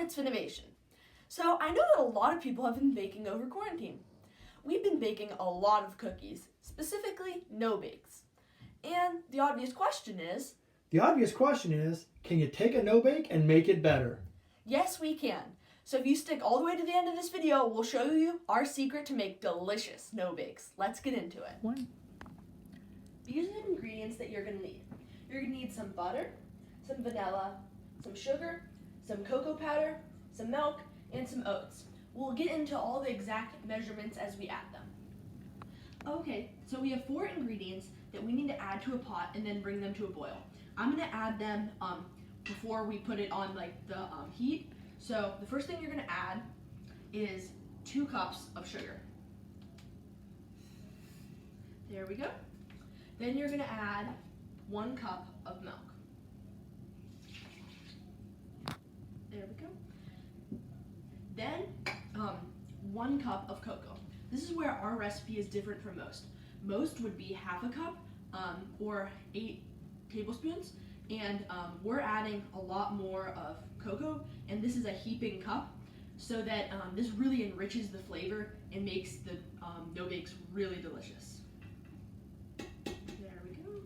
it's Finnovation. So I know that a lot of people have been baking over quarantine. We've been baking a lot of cookies, specifically no-bakes. And the obvious question is, can you take a no-bake and make it better? yes, we can. So if you stick all the way to the end of this video, we'll show you our secret to make delicious no-bakes. Let's get into it. These are the ingredients that you're gonna need. You're gonna need some butter, some vanilla, some sugar, some cocoa powder, some milk, and some oats. We'll get into all the exact measurements as we add them. Okay, so we have 4 ingredients that we need to add to a pot and then bring them to a boil. I'm gonna add them before we put it on the heat. So the first thing you're gonna add is 2 cups of sugar. There we go. Then you're gonna add 1 cup of milk. There we go. Then 1 cup of cocoa. This is where our recipe is different from most. Most would be half a cup or 8 tablespoons, and we're adding a lot more of cocoa, and this is a heaping cup, so that this really enriches the flavor and makes the no-bakes really delicious. There we go.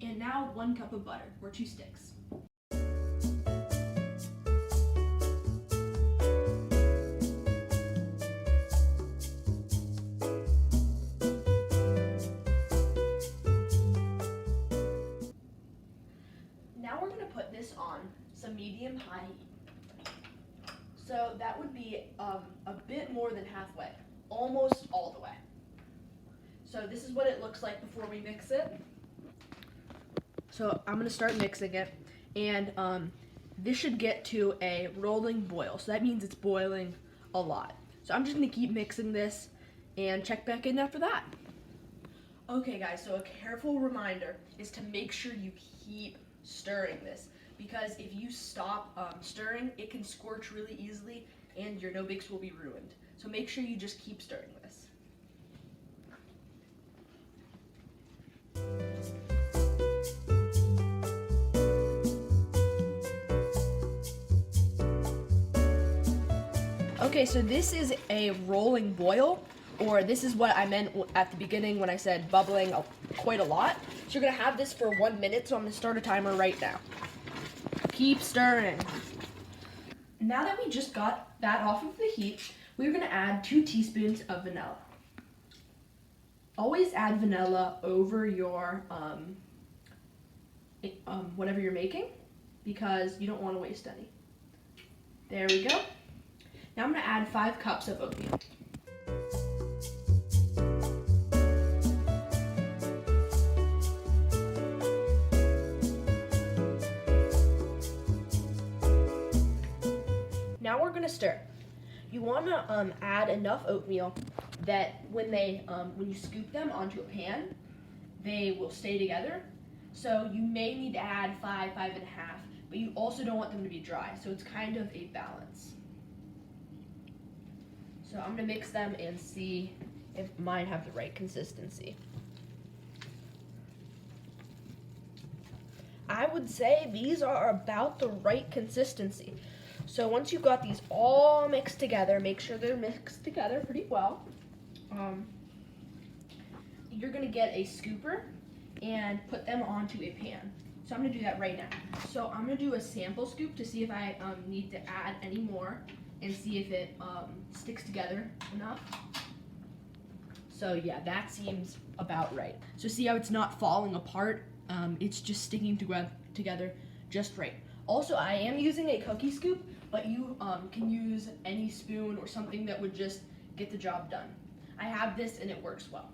And now 1 cup of butter, or 2 sticks. Now we're going to put this on some medium-high heat. So that would be a bit more than halfway, almost all the way. So this is what it looks like before we mix it. So I'm going to start mixing it, and this should get to a rolling boil. So that means it's boiling a lot. So I'm just going to keep mixing this and check back in after that. Okay guys, so a careful reminder is to make sure you keep stirring this, because if you stop stirring, it can scorch really easily and your no-bakes will be ruined. So make sure you just keep stirring this. Okay, so this is a rolling boil, or this is what I meant at the beginning when I said bubbling quite a lot. So you're gonna have this for 1 minute, so I'm gonna start a timer right now. Keep stirring. Now that we just got that off of the heat, we're gonna add 2 teaspoons of vanilla. Always add vanilla over your whatever you're making, because you don't wanna waste any. There we go. Now I'm gonna add 5 cups of oatmeal. Now we're gonna stir. You wanna add enough oatmeal that when you scoop them onto a pan, they will stay together. So you may need to add 5, 5.5, but you also don't want them to be dry. So it's kind of a balance. So I'm gonna mix them and see if mine have the right consistency. I would say these are about the right consistency. So once you've got these all mixed together, make sure they're mixed together pretty well. You're gonna get a scooper and put them onto a pan. So I'm gonna do that right now. So I'm gonna do a sample scoop to see if I need to add any more and see if it sticks together enough. So yeah, that seems about right. So see how it's not falling apart? It's just sticking together just right. Also, I am using a cookie scoop, but you can use any spoon or something that would just get the job done. I have this and it works well.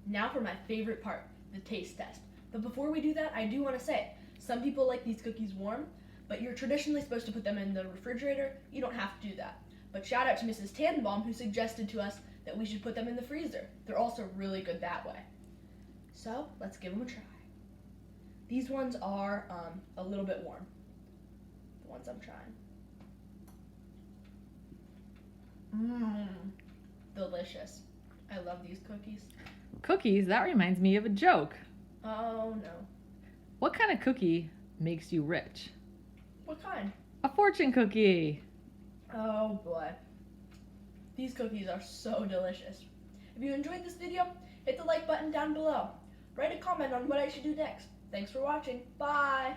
Now for my favorite part, the taste test. But before we do that, I do want to say, some people like these cookies warm, but you're traditionally supposed to put them in the refrigerator. You don't have to do that. But shout out to Mrs. Tannenbaum, who suggested to us that we should put them in the freezer. They're also really good that way. So let's give them a try. These ones are a little bit warm, the ones I'm trying. Delicious. I love these cookies. Cookies? That reminds me of a joke. Oh no. What kind of cookie makes you rich? What kind? A fortune cookie. Oh boy. These cookies are so delicious. If you enjoyed this video, hit the like button down below. Write a comment on what I should do next. Thanks for watching. Bye!